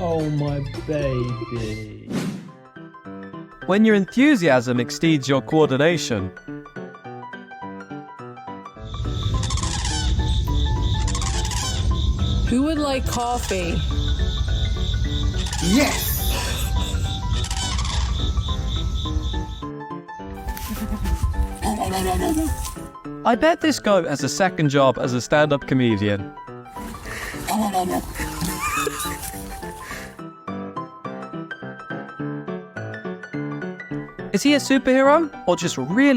Oh, my baby. When your enthusiasm exceeds your coordination. Who would like coffee? Yes! I bet this goat has a second job as a stand-up comedian. Is he a superhero or just really